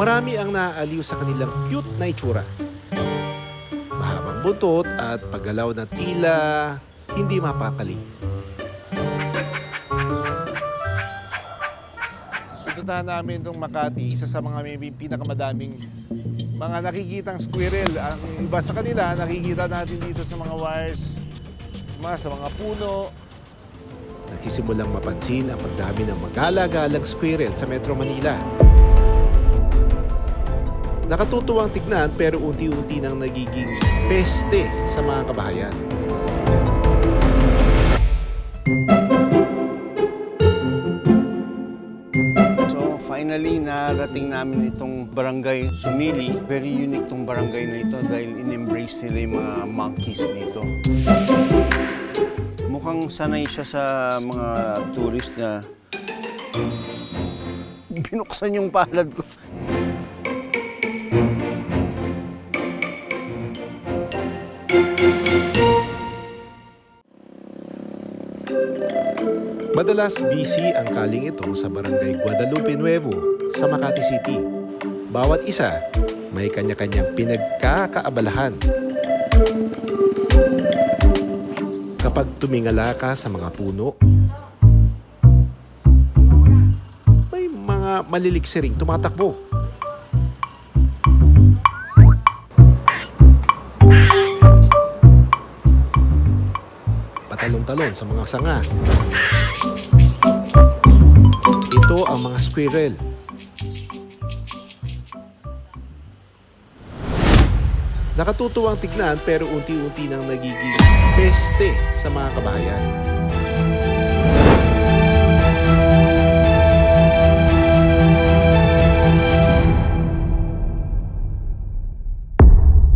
Marami ang naaaliw sa kanilang cute na itsura. Mahabang buntot at paggalaw na tila hindi mapakali. Puntahan namin itong Makati, isa sa mga may pinakamadaming mga nakikitang squirrel. Ang iba sa kanila, nakikita natin dito sa mga wires, sa mga puno. Nagsisimulang mapansin ang pagdami ng magala-galang squirrel sa Metro Manila. Nakatutuwang tignan pero unti-unti nang nagiging peste sa mga kabahayan. So finally, narating namin itong barangay Sumili. Very unique tong barangay na ito dahil in-embrace nila yung mga monkeys dito. Mukhang sanay siya sa mga tourist na binuksan yung palad ko. Madalas busy ang kaling ito sa barangay Guadalupe Nuevo sa Makati City. Bawat isa may kanya-kanyang pinagkakaabalahan. Kapag tumingala ka sa mga puno, may mga maliliksiring tumatakbo. Patalon-talon sa mga sanga. Ito ang mga squirrel. Nakatutuwang tignan pero unti-unti nang nagiging peste sa mga kabahayan.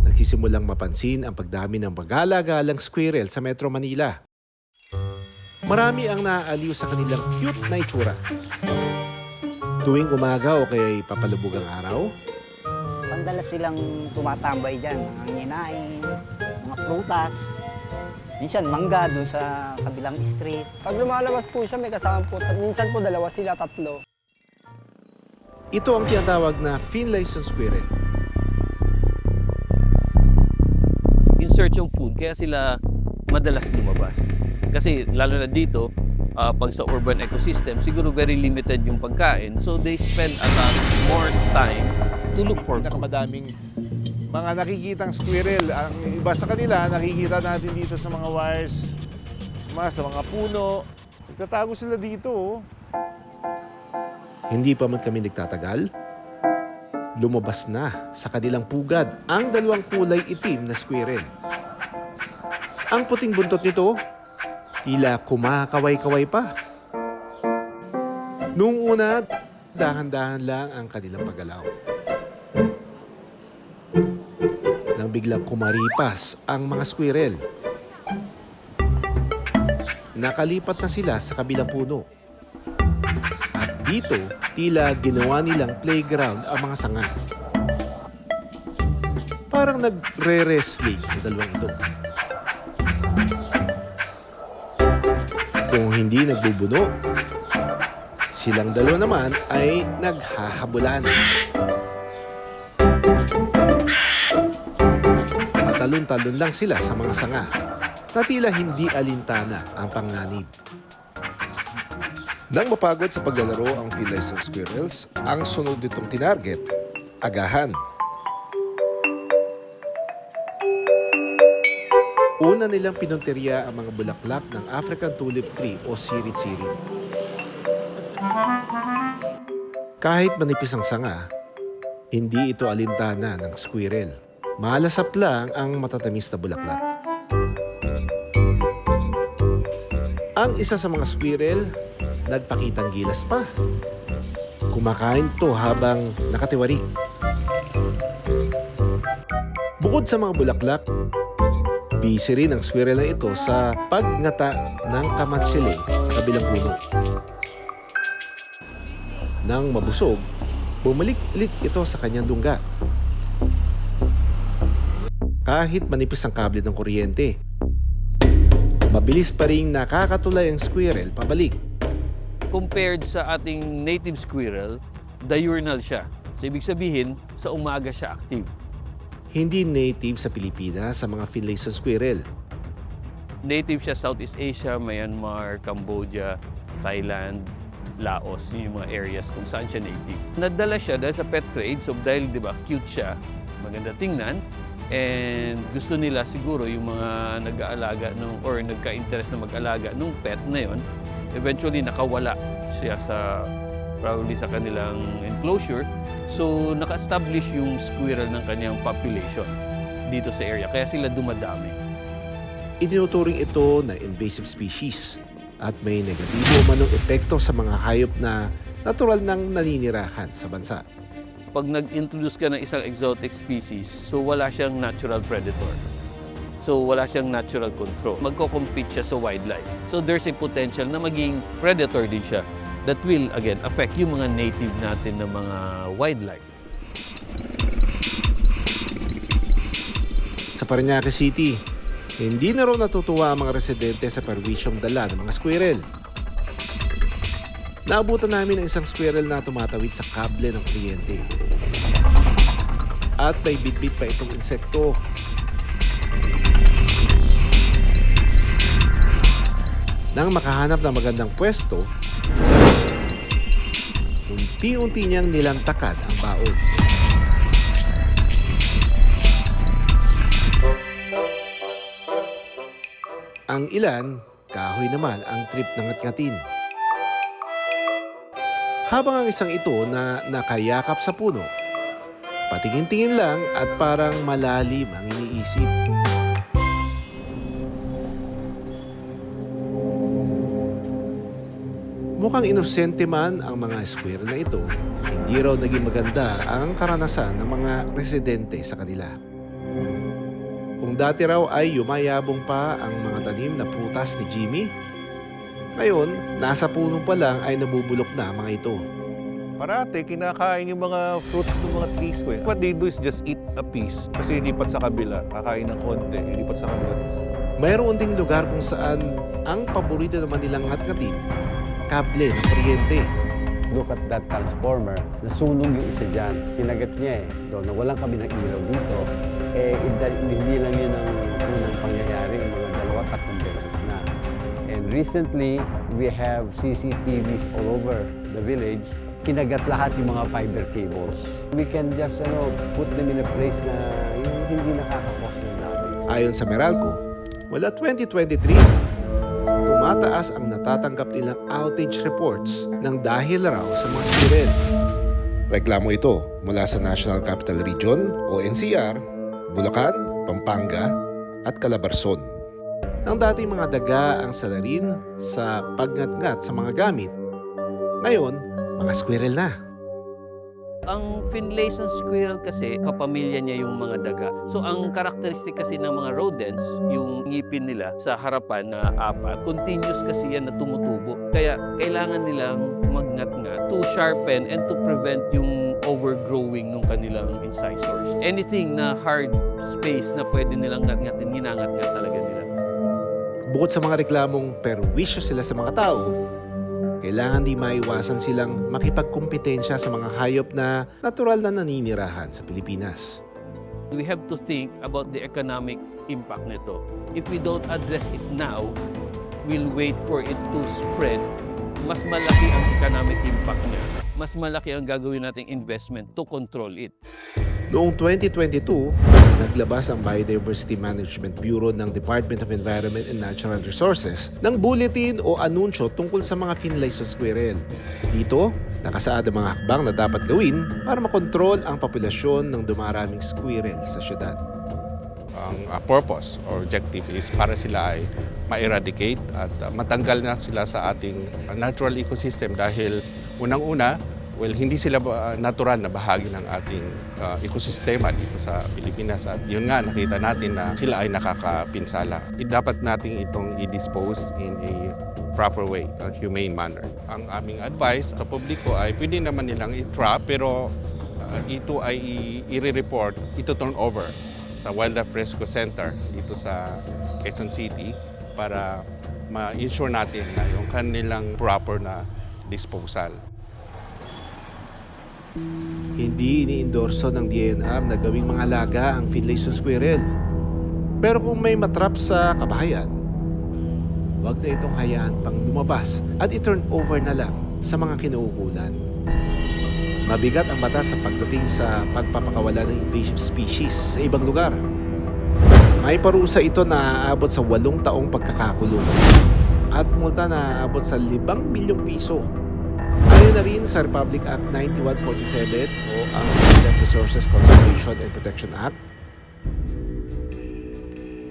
Nagsisimulang mapansin ang pagdami ng magala-galang squirrel sa Metro Manila. Marami ang naaaliw sa kanilang cute na itsura. Tuwing umaga o kaya'y papalubog ang araw, Pandalas silang tumatambay dyan, mga nginain, mga prutas. Minsan mangga doon sa kabilang street. Pag lumalabas po siya, may kasama po. Minsan po dalawa sila, tatlo. ito ang tinatawag na Finlayson squirrel. In search of food, kaya sila madalas lumabas. Kasi lalo na dito, pag sa urban ecosystem, siguro very limited yung pagkain. So they spend a lot more time to look for food. Pinakamadaming mga nakikitang squirrel. Ang iba sa kanila, nakikita natin dito sa mga wires, sa mga puno. Nagtatago sila dito. Hindi pa man kami nagtatagal, lumabas na sa kanilang pugad ang dalawang kulay itim na squirrel. Ang puting buntot nito, tila kumakaway-kaway pa. Noong una, dahan-dahan lang ang kanilang paggalaw. Nang biglang kumaripas ang mga squirrel, nakalipat na sila sa kabilang puno. At dito, tila ginawa nilang playground ang mga sanga. Parang nagre-wrestling ang dalawang ito. Kung hindi nagbubuno, silang dalawa naman ay naghahabulan. Patalon-talon lang sila sa mga sanga na tila hindi alintana ang panganib. Nang mapagod sa paglalaro ang Finlayson squirrels, ang sunod nitong tinarget, agahan. Una nilang pinunteriya ang mga bulaklak ng African tulip tree o sirit-sirit. Kahit manipis ang sanga, hindi ito alintana ng squirrel. Malasap lang ang matatamis na bulaklak. Ang isa sa mga squirrel, nagpakitang gilas pa. Kumakain to habang nakatiwari. Bukod sa mga bulaklak, busy rin ang squirrel na ito sa pagngata ng kamatsili sa kabilang puno. Nang mabusog, bumalik ulit ito sa kanyang dungga. Kahit manipis ang kable ng kuryente, mabilis pa rin nakakatulay ang squirrel pabalik. Compared sa ating native squirrel, diurnal siya. So ibig sabihin, sa umaga siya active. Hindi native sa Pilipinas sa mga Finlayson squirrel. Native siya Southeast Asia, Myanmar, Cambodia, Thailand, Laos, yun yung mga areas kung saan siya native. Nadala siya dahil sa pet trade, so dahil di ba cute siya, maganda tingnan, and gusto nila siguro yung mga nag-aalaga or nagka-interest na mag-alaga nung pet na yon, eventually nakawala siya probably sa kanilang enclosure, so naka-establish yung squirrel ng kanyang population dito sa area, kaya sila dumadami. Itinuturing ito na invasive species at may negatibo manong epekto sa mga hayop na natural nang naninirahan sa bansa. Pag nag-introduce ka ng isang exotic species, so wala siyang natural predator. So wala siyang natural control. Magko-compete siya sa wildlife. So there's a potential na maging predator din siya that will, again, affect yung mga native natin na mga wildlife. Sa Parañaque City, hindi na raw natutuwa ang mga residente sa perwisyong dala ng mga squirrel. Naabutan namin ang isang squirrel na tumatawid sa kable ng kuryente. At may bitbit pa itong insekto. Nang makahanap ng magandang pwesto, unti-unti niyang nilantakad ang baon. Ang ilan, kahoy naman ang trip ng ngatngatin. Habang ang isang ito na nakayakap sa puno, patingin-tingin lang at parang malalim ang iniisip. Mukhang inosente man ang mga squirrel na ito, hindi raw naging maganda ang karanasan ng mga residente sa kanila. Kung dati raw ay yumayabong pa ang mga tanim na prutas ni Jimmy, ngayon, nasa puno pa lang ay nabubulok na ang mga ito. Parate, kinakain yung mga fruits ng mga trees ko eh. What they do is just eat a piece. Kasi ilipat sa kabila, kakain ng konti, ilipat sa kabila. Mayroon ding lugar kung saan ang paborito naman nilang ngatngatin, kable ng kuryente. Look at that transformer. Nasunog yung isa dyan. Kinagat niya eh. Doon na walang kami ng ilaw dito. Hindi lang yun ang unang pangyayari. Mga 2-3 beses na. And recently, we have CCTVs all over the village. Kinagat lahat yung mga fiber cables. We can just put them in a place na yung hindi nakakakos ng damage. Ayon sa Meralco, mula 2023, tumataas ang natatanggap nilang outage reports ng dahil raw sa mga squirrel. Reklamo ito mula sa National Capital Region o NCR, Bulacan, Pampanga at Calabarzon. Nang dating mga daga ang salarin sa pagngat-ngat sa mga gamit, ngayon, mga squirrel na. Ang Finlayson squirrel kasi, kapamilya niya yung mga daga. So ang karakteristik kasi ng mga rodents, yung ngipin nila sa harapan na apat, continuous kasi yan na tumutubo. Kaya kailangan nilang magngat-ngat to sharpen and to prevent yung overgrowing ng kanilang incisors. Anything na hard space na pwede nilang ngat-ngatin, ginangat-ngat talaga nila. Bukod sa mga reklamong perwisyo sila sa mga tao, kailangan di maiwasan silang makipagkumpetensya sa mga hayop na natural na naninirahan sa Pilipinas. We have to think about the economic impact nito. If we don't address it now, we'll wait for it to spread. Mas malaki ang economic impact niya. Mas malaki ang gagawin nating investment to control it. Noong 2022, naglabas ang Biodiversity Management Bureau ng Department of Environment and Natural Resources ng bulletin o anunsyo tungkol sa mga Finlayson squirrel. Dito, nakasaad ang mga hakbang na dapat gawin para makontrol ang populasyon ng dumaraming squirrel sa syudad. Ang purpose or objective is para sila ay ma-eradicate at matanggal na sila sa ating natural ecosystem dahil unang-una, hindi sila natural na bahagi ng ating ekosistema dito sa Pilipinas. At yun nga, nakita natin na sila ay nakakapinsala. Dapat nating itong i-dispose in a proper way, a humane manner. Ang aming advice sa publiko ay pwede naman nilang i-trap, pero ito ay i-report, ito turn over sa Wildlife Rescue Center dito sa Quezon City para ma-ensure natin na yung kanilang proper na disposal. Hindi iniendorso ng DNR na gawing mga alaga ang Finlayson squirrel. Pero kung may matrap sa kabahayan, huwag na itong hayaan pang lumabas at i-turn over na lang sa mga kinauukulan. Mabigat ang batas sa pagdating sa pagpapakawala ng invasive species sa ibang lugar. May parusa ito na aabot sa 8 taong pagkakakulong at multa na aabot sa 5 milyong piso. Ayon na rin sa Republic Act 9147 o ang Wildlife Resources Conservation and Protection Act.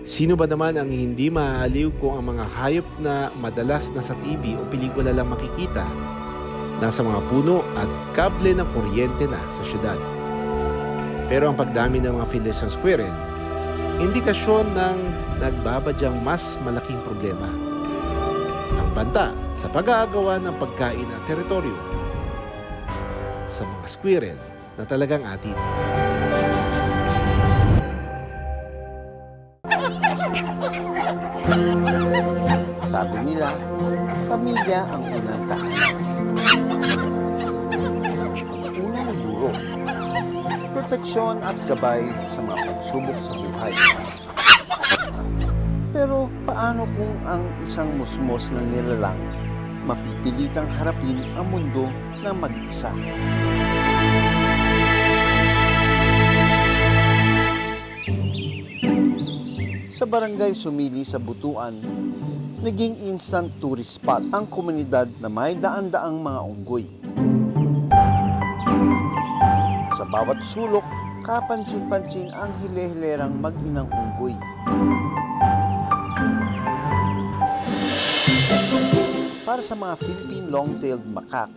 Sino ba naman ang hindi maaaliw kung ang mga hayop na madalas na sa TV o pelikula lang makikita nasa mga puno at kable ng kuryente na sa syudad? Pero ang pagdami ng mga Finlayson squirrel, indikasyon ng nagbabadyang mas malaking problema. Ang banta sa pag-aagawa ng pagkain at teritoryo sa mga squirrel na talagang atin. Sabi nila, pamilya ang unang tahanan. Unang guro, proteksyon at gabay sa mga pagsubok sa buhay. Pero paano kung ang isang musmos na nilalang mapipilitang harapin ang mundo ng mag-isa? Sa barangay Sumili sa Butuan, naging instant tourist spot ang komunidad na may daan-daang mga unggoy. Sa bawat sulok, kapansin-pansin ang hile-hilerang mag-inang unggoy. Para sa mga Philippine long-tailed macaque,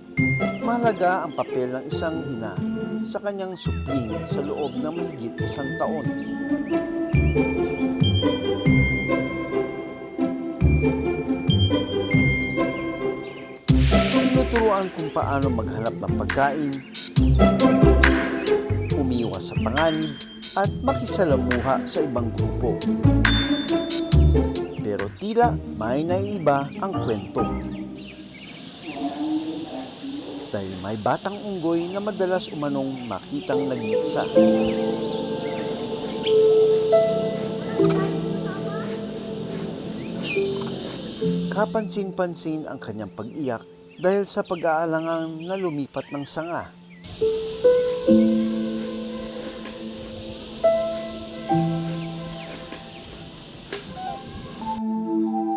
mahalaga ang papel ng isang ina sa kanyang supling sa loob ng mahigit 1 taon. Tinuturuan kung paano maghanap ng pagkain, umiwas sa panganib, at makisalamuha sa ibang grupo. Pero tila may naiiba ang kwento. Dahil may batang unggoy na madalas umanong makitang nag-iisa. Kapansin-pansin ang kanyang pag-iyak dahil sa pag-aalangang na lumipat ng sanga.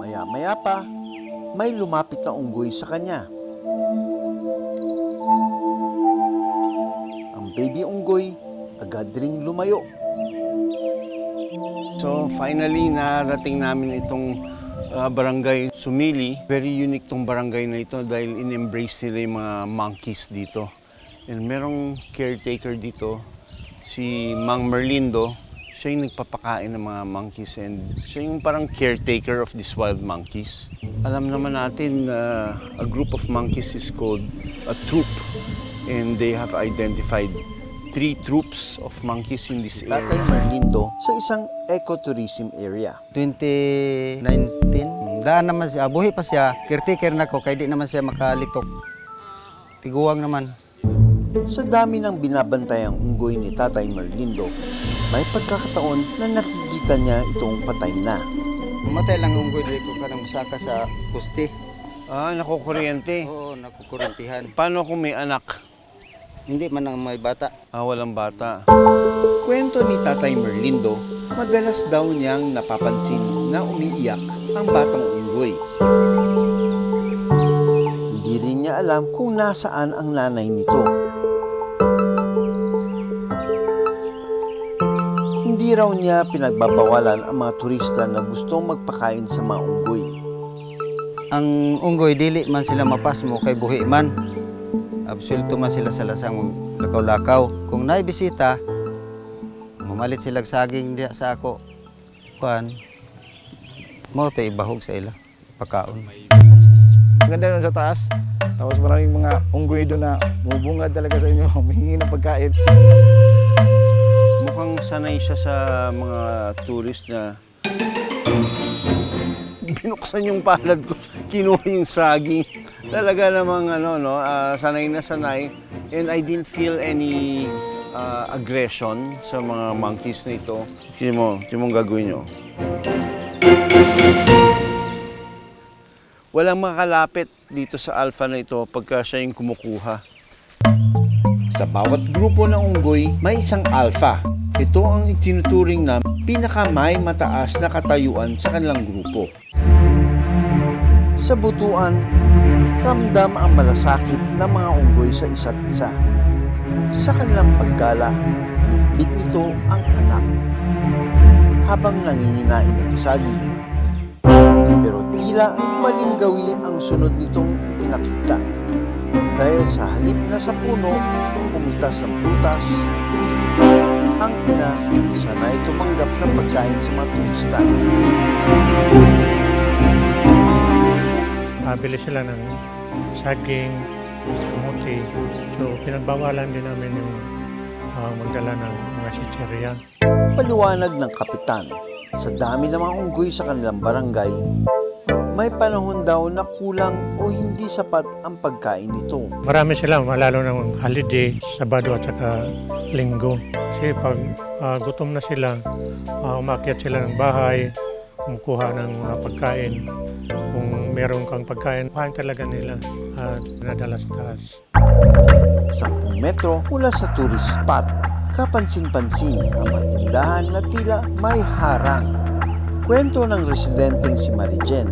Maya-maya pa, may lumapit na unggoy sa kanya. Ang baby unggoy agad ring lumayo. So finally, narating namin itong barangay Sumili. Very unique tong barangay na ito dahil in-embrace nila yung mga monkeys dito. And merong caretaker dito, si Mang Merlindo. Siya yung nagpapakain ng mga monkeys and siya yung parang caretaker of these wild monkeys. Alam naman natin a group of monkeys is called a troop and they have identified 3 troops of monkeys in this area. Tatay Merlindo sa isang ecotourism area. 2019, daan naman siya, buhi pa siya, caretaker na ko, kaya di naman siya makalitok. Tiguang naman. Sa dami ng binabantayang unggoy ni Tatay Merlindo, may pagkakataon na nakikita niya itong patay na. Mamatay lang unggoy dili ko kanang musaka sa puste. Nakukuryente. Oo, nakukurentihan. Paano kung may anak? Hindi man ang may bata. Walang bata. Kwento ni Tatay Merlindo, madalas daw niyang napapansin na umiiyak ang batang unggoy. Hindi rin niya alam kung nasaan ang nanay nito. Hindi raw niya pinagbabawalan ang mga turista na gustong magpakain sa mga unggoy. Ang unggoy, dili man sila mapasmo kay buhi man. Absoluto man sila sa lasang lakaw-lakaw. Kung naibisita, mamalit sila saging diya sa ako. Kuan, mo tayo ibahog sa ila, pakaon. Maganda doon sa taas. Tapos maraming mga unggoy doon na bumubungad talaga sa inyo, humingi ng pagkain. Mukhang sanay siya sa mga tourist na binuksan yung palad ko, kinuha yung saging. Talaga namang sanay na sanay And I didn't feel any aggression sa mga monkeys na ito. Tingnan mo ang gagawin nyo. Walang makalapit dito sa alpha na ito pagka siya yung kumukuha. Sa bawat grupo ng unggoy, may isang alpha. Ito ang itinuturing na pinakamay mataas na katayuan sa kanilang grupo. Sa butuan, ramdam ang malasakit ng mga unggoy sa isa't isa. Sa kanilang paggala, bitbit nito ang anak habang nanginginain ng saging. Pero tila maling gawi ang sunod nitong ipinakita. Dahil sa halip na sa puno, pumitas ng prutas, ang ina sanay tumanggap ng pagkain sa mga turista. Bili sila ng saging, kamuti. So pinagbawalan din namin yung magdala ng mga chichirya. Paliwanag ng kapitan, sa dami ng mga unggoy sa kanilang barangay, may panahon daw na kulang o hindi sapat ang pagkain nito. Marami sila, lalo ng holiday, Sabado at saka Linggo. Kasi pag gutom na sila, umakyat sila ng bahay, kumukuha ng mga pagkain. Kung meron kang pagkain, kuhain talaga nila at nadala sa taas. 10 metro mula sa tourist spot, kapansin-pansin ang mga tindahan na tila may harang. Kwento ng residenteng si Marijen,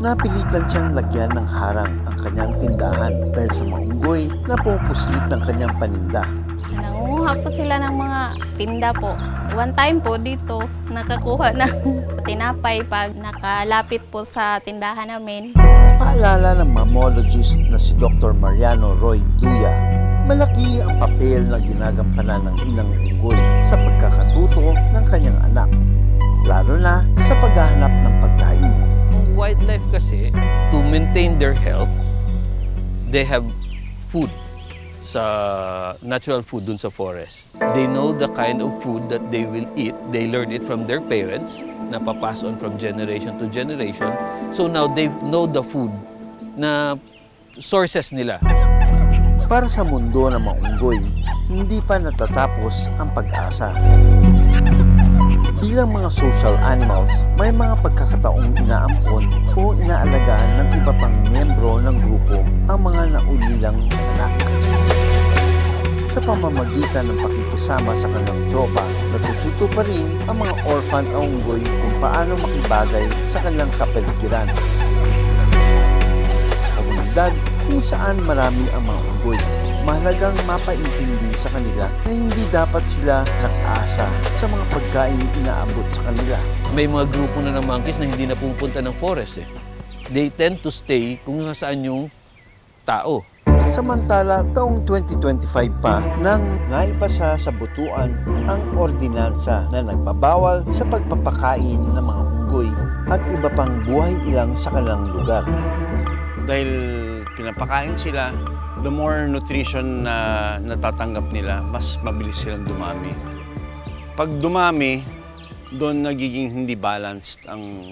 napilitan siyang lagyan ng harang ang kanyang tindahan dahil sa mga unggoy na pupuslit ng kanyang paninda. Nangunguha po sila ng mga tinda po. One time po dito, nakakuha ng tinapay pag nakalapit po sa tindahan namin. Paalala ng mammologist na si Dr. Mariano Roy Duya, malaki ang papel na ginagampanan ng inang unggoy sa pagkakatuto ng kanyang anak, lalo na sa paghahanap ng pagkain. Wildlife kasi, to maintain their health, they have food sa natural food dun sa forest. They know the kind of food that they will eat. They learn it from their parents, na pass on from generation to generation. So now they know the food na sources nila. Para sa mundo ng mga unggoy, hindi pa natatapos ang pag-asa. Bilang mga social animals, may mga pagkakataong inaampon o inaalagaan ng iba pang miyembro ng grupo ang mga naulilang anak. Sa pamamagitan ng pakikisama sa kanilang tropa, natututo pa rin ang mga orphan o unggoy kung paano makibagay sa kanilang kapaligiran. Sa komunidad kung saan marami ang mga unggoy, mahalagang mapaintindi sa kanila na hindi dapat sila nag-asa sa mga pagkain inaabot sa kanila. May mga grupo na ng monkeys na hindi na pupunta ng forest eh. They tend to stay kung nasaan yung tao. Samantala, taong 2025 pa nang naipasa sa butuan ang ordinansa na nagbabawal sa pagpapakain ng mga unggoy at iba pang buhay ilang sa kanilang lugar. Dahil pinapakain sila, the more nutrition na natatanggap nila, mas mabilis silang dumami. Pag dumami, doon nagiging hindi balanced ang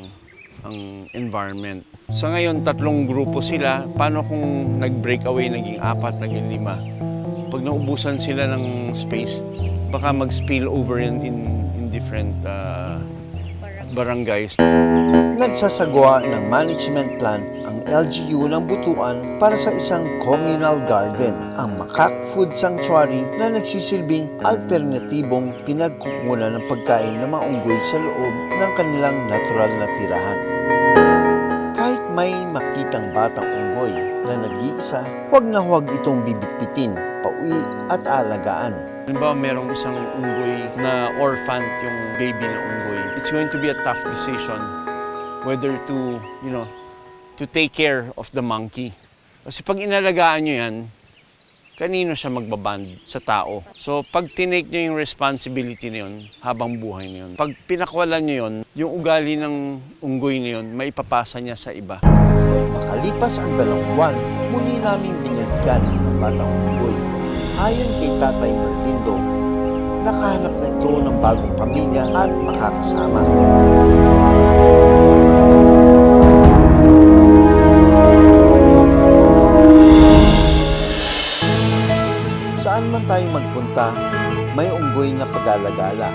environment. Sa ngayon, 3 grupo sila. Paano kung nag-break away, naging 4, naging 5? Pag naubusan sila ng space, baka mag-spill over in different barangays. Nagsasagawa ng management plan ang LGU ng Butuan para sa isang communal garden, ang Makak Food Sanctuary na nagsisilbing alternatibong pinagkukunan ng pagkain ng mga unggoy sa loob ng kanilang natural na tirahan. Kahit may makitang batang unggoy na nag-iisa, huwag na huwag itong bibitbitin, pauwi at alagaan. Halimbawa, merong isang unggoy na orphan yung baby na unggoy. It's going to be a tough decision whether to, to take care of the monkey. Kasi pag inalagaan nyo yan, kanino siya magbaband? Sa tao. So pag tinake nyo yung responsibility na yun, habang buhay na yun, pag pinakwalan nyo yun, yung ugali ng unggoy na yun, maipapasa niya sa iba. Makalipas ang 2 buwan, muli naming binalikan ang batang unggoy. Ayon kay Tatay Merlindo, nakahanap na ito ng bagong pamilya at makakasama. man tayo magpunta, may unggoy na pag-alagala.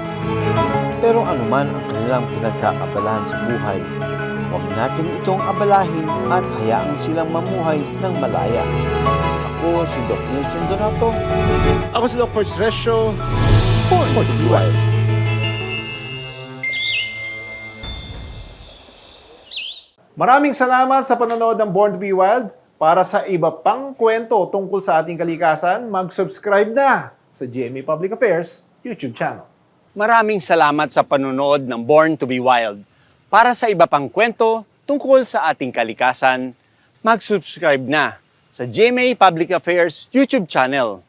Pero anuman ang kanilang pinagkakabalahan sa buhay, huwag natin itong abalahin at hayaang silang mamuhay ng malaya. Ako si Doc Nielsen Donato. Ako si Doc Ferds Resio. Born to be wild. Maraming salamat sa panonood ng Born to be Wild. Para sa iba pang kwento tungkol sa ating kalikasan, mag-subscribe na sa GMA Public Affairs YouTube channel. Maraming salamat sa panonood ng Born to be Wild. Para sa iba pang kwento tungkol sa ating kalikasan, mag-subscribe na sa GMA Public Affairs YouTube channel.